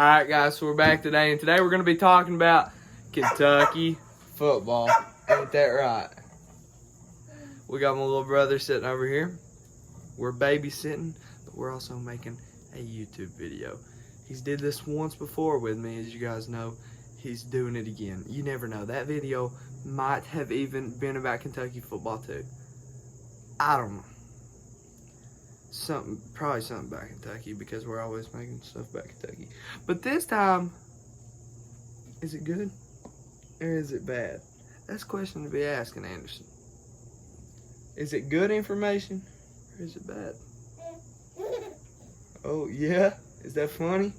Alright guys, so we're back today, and today we're going to be talking about Kentucky football. Ain't that right? We got my little brother sitting over here. We're babysitting, but we're also making a YouTube video. He's did this once before with me, as you guys know. He's doing it again. You never know. That video might have even been about Kentucky football too. I don't know. Probably something about Kentucky, because we're always making stuff about Kentucky. But this time, is it good or is it bad? That's a question to be asking, Anderson. Is it good information or is it bad? Oh yeah? Is that funny?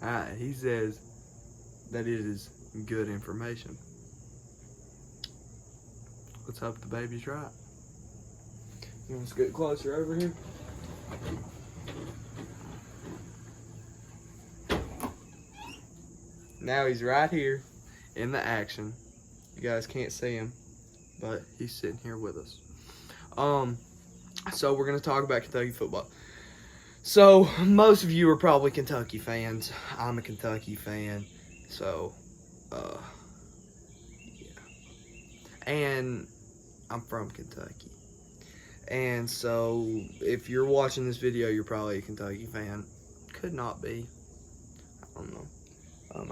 Alright, he says that it is good information. Let's hope the baby's right. You want us to get closer over here? Now he's right here in the action. You guys can't see him, but he's sitting here with us. So we're going to talk about Kentucky football. So most of you are probably Kentucky fans. I'm a Kentucky fan. So, yeah. And I'm from Kentucky. And so if you're watching this video, you're probably a Kentucky fan. Could not be. I don't know.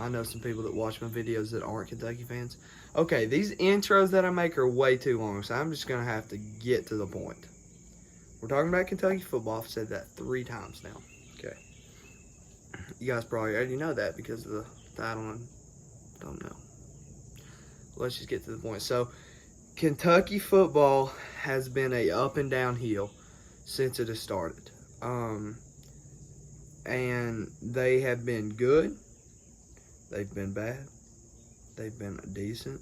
I know some people that watch my videos that aren't Kentucky fans. Okay, these intros that I make are way too long, so I'm just going to have to get to the point. We're talking about Kentucky football. I've said that 3 times now. Okay. You guys probably already know that because of the title and don't know. Let's just get to the point. So, Kentucky football has been a up and down hill since it has started. And they have been good. They've been bad. They've been decent.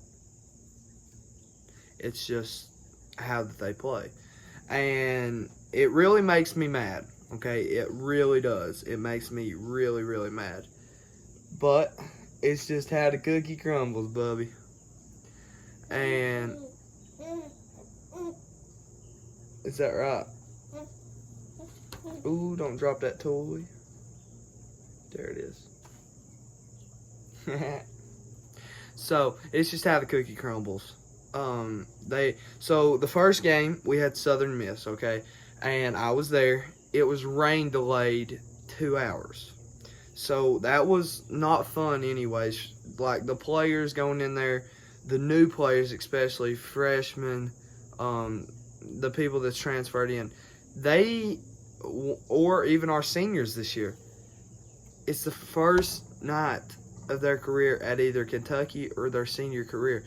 It's just how that they play. And it really makes me mad. Okay, it really does. It makes me really, really mad. But it's just how the cookie crumbles, Bubby. And is that right? Ooh, don't drop that toy. There it is. So it's just how the cookie crumbles. So the first game we had Southern Miss, okay, and I was there. It was rain delayed 2 hours, so that was not fun anyways. Like the players going in there, the new players especially, freshmen, the people that's transferred in, or even our seniors this year, it's the first night of their career at either Kentucky or their senior career.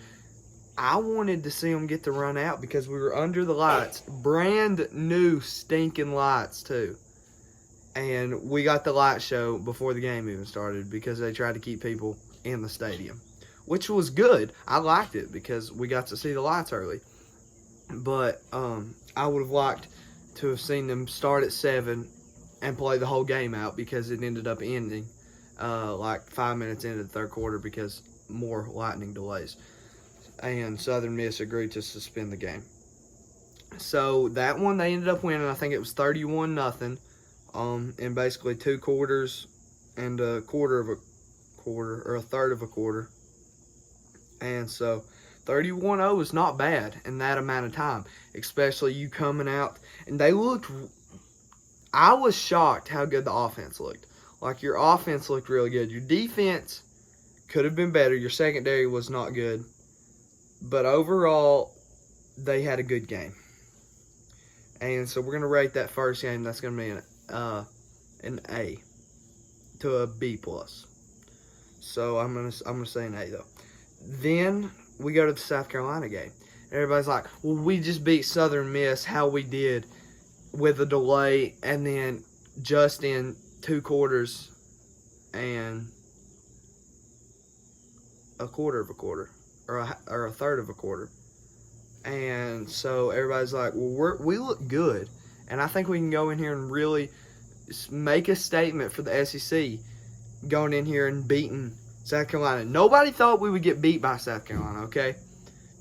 I wanted to see them get to run out because we were under the lights, brand new stinking lights too. And we got the light show before the game even started because they tried to keep people in the stadium, which was good. I liked it because we got to see the lights early. But I would have liked to have seen them start at 7 and play the whole game out, because it ended up ending like 5 minutes into the third quarter because more lightning delays. And Southern Miss agreed to suspend the game. So that one they ended up winning. I think it was 31-0 in basically 2 quarters and a quarter of a quarter, or a third of a quarter. And so 31-0 is not bad in that amount of time, especially you coming out. And they looked, I was shocked how good the offense looked. Like, your offense looked really good. Your defense could have been better. Your secondary was not good. But overall, they had a good game. And so we're going to rate that first game. That's going to be an A to a B+. So I'm going to say an A, though. Then we go to the South Carolina game. Everybody's like, well, we just beat Southern Miss how we did with a delay and then just in 2 quarters and a quarter of a quarter, or a third of a quarter. And so everybody's like, well, we look good, and I think we can go in here and really make a statement for the SEC, going in here and beating South Carolina. Nobody thought we would get beat by South Carolina, okay?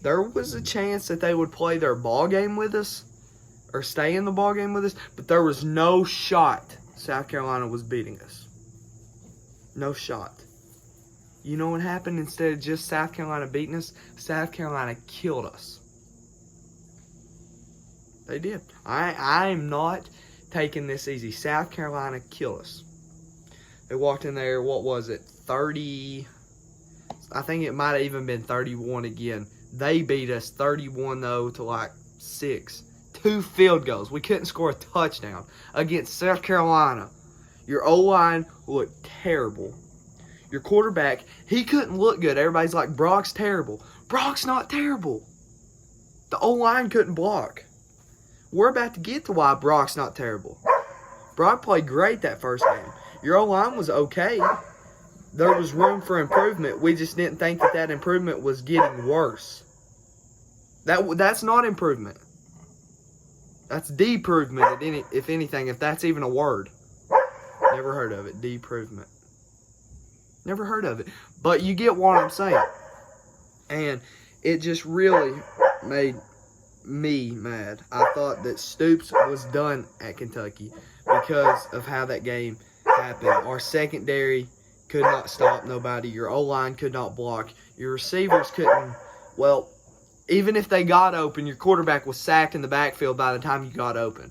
There was a chance that they would play their ball game with us, or stay in the ball game with us, but there was no shot South Carolina was beating us. No shot. You know what happened? Instead of just South Carolina beating us, South Carolina killed us. They did. I am not taking this easy. South Carolina killed us. They walked in there, what was it, 30, I think it might have even been 31 again. They beat us 31-0 to like 6. 2 field goals. We couldn't score a touchdown against South Carolina. Your O-line looked terrible. Your quarterback, he couldn't look good. Everybody's like, Brock's terrible. Brock's not terrible. The O-line couldn't block. We're about to get to why Brock's not terrible. Brock played great that first game. Your O-line was okay. There was room for improvement. We just didn't think that improvement was getting worse. That's not improvement. That's deprovement, if anything, if that's even a word. Never heard of it. Deprovement. Never heard of it. But you get what I'm saying. And it just really made me mad. I thought that Stoops was done at Kentucky because of how that game happened. Our secondary could not stop nobody. Your O-line could not block. Your receivers couldn't, well, even if they got open, your quarterback was sacked in the backfield by the time you got open.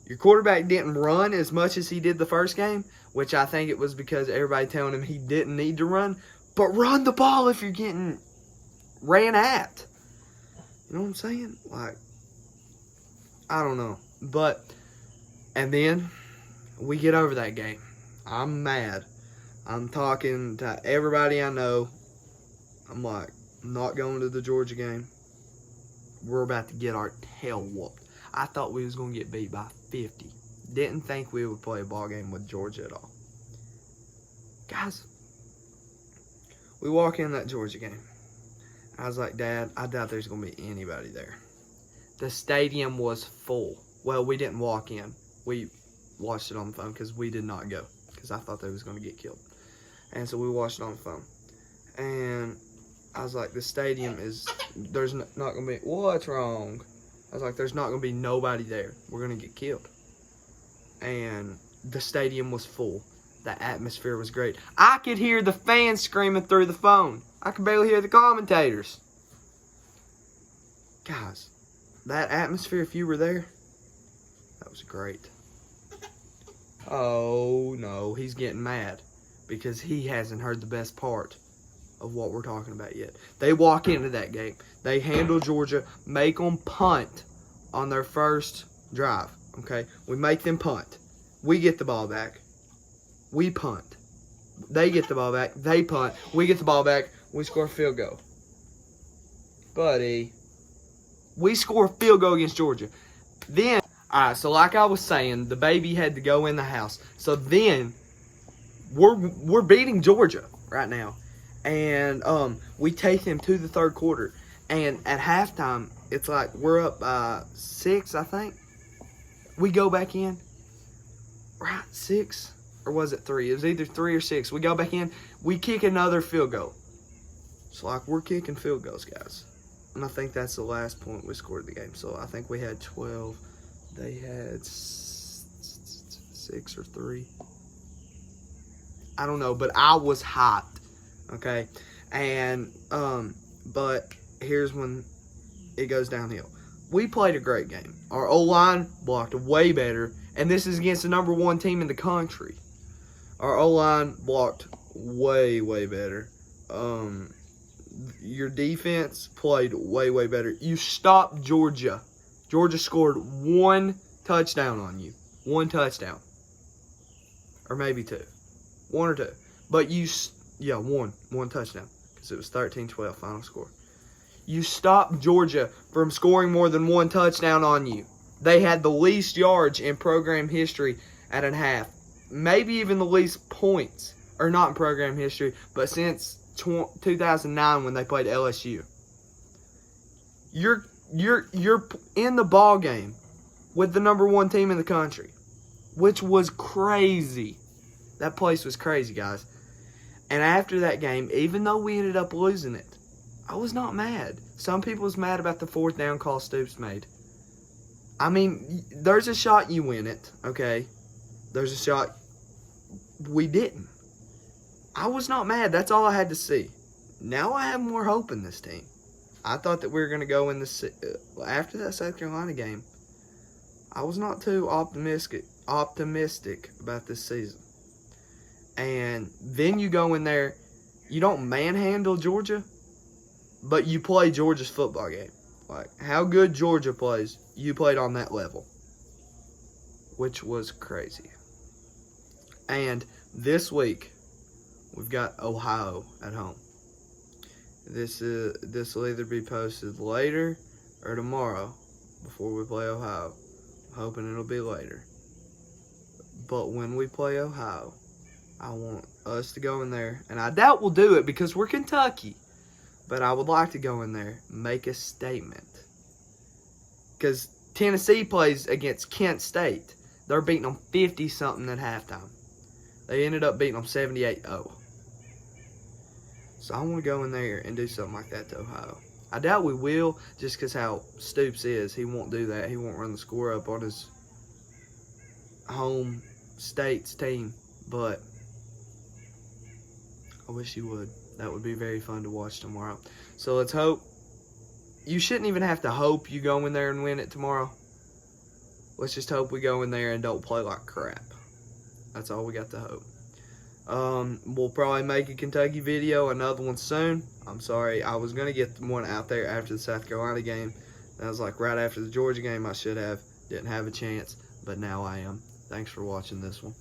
Your quarterback didn't run as much as he did the first game, which I think it was because everybody telling him he didn't need to run. But run the ball if you're getting ran at. You know what I'm saying? Like, I don't know. But, and then we get over that game. I'm mad. I'm talking to everybody I know. I'm like, I'm not going to the Georgia game. We're about to get our tail whooped. I thought we was going to get beat by 50. Didn't think we would play a ball game with Georgia at all. Guys, we walk in that Georgia game. I was like, Dad, I doubt there's going to be anybody there. The stadium was full. Well, we didn't walk in. We watched it on the phone because we did not go. Because I thought they was going to get killed. And so we watched it on the phone. And I was like, the stadium is, there's not going to be, what's wrong? I was like, there's not going to be nobody there. We're going to get killed. And the stadium was full. The atmosphere was great. I could hear the fans screaming through the phone. I could barely hear the commentators. Guys, that atmosphere, if you were there, that was great. Oh, no, he's getting mad because he hasn't heard the best part of what we're talking about yet. They walk into that game. They handle Georgia, make them punt on their first drive, okay? We make them punt. We get the ball back. We punt. They get the ball back. They punt. We get the ball back. We score a field goal. Buddy, we score a field goal against Georgia. Then, all right, so like I was saying, the baby had to go in the house. So then, we're beating Georgia right now. And we take them to the third quarter. And at halftime, it's like we're up 6, I think. We go back in. Right, 6? Or was it 3? It was either 3 or 6. We go back in. We kick another field goal. So, like, we're kicking field goals, guys. And I think that's the last point we scored the game. So, I think we had 12. They had 6 or 3. I don't know, but I was hot. Okay? And, but here's when it goes downhill. We played a great game. Our O-line blocked way better. And this is against the #1 team in the country. Our O-line blocked way, way better. Your defense played way, way better. You stopped Georgia. Georgia scored 1 touchdown on you. 1 touchdown. Or maybe 2. 1 or 2. But yeah, 1 touchdown. Because it was 13-12 final score. You stopped Georgia from scoring more than 1 touchdown on you. They had the least yards in program history at a half. Maybe even the least points. Or not in program history, but since 2009 when they played LSU. You're in the ball game with the #1 team in the country, which was crazy. That place was crazy, guys. And after that game, even though we ended up losing it, I was not mad. Some people was mad about the 4th down call Stoops made. I mean, there's a shot you win it, okay? There's a shot we didn't. I was not mad. That's all I had to see. Now I have more hope in this team. I thought that we were going to go in this after that South Carolina game. I was not too optimistic about this season. And then you go in there, you don't manhandle Georgia, but you play Georgia's football game. Like, how good Georgia plays, you played on that level, which was crazy. And this week, we've got Ohio at home. This will either be posted later or tomorrow before we play Ohio. I'm hoping it'll be later. But when we play Ohio, I want us to go in there, and I doubt we'll do it because we're Kentucky, but I would like to go in there, make a statement. Because Tennessee plays against Kent State. They're beating them 50-something at halftime. They ended up beating them 78-0. So I want to go in there and do something like that to Ohio. I doubt we will, just because how Stoops is. He won't do that. He won't run the score up on his home state's team. But I wish he would. That would be very fun to watch tomorrow. So let's hope. You shouldn't even have to hope you go in there and win it tomorrow. Let's just hope we go in there and don't play like crap. That's all we got to hope. We'll probably make a Kentucky video, another one soon. I'm sorry, I was going to get one out there after the South Carolina game. That was like right after the Georgia game. I should have. Didn't have a chance, but now I am. Thanks for watching this one.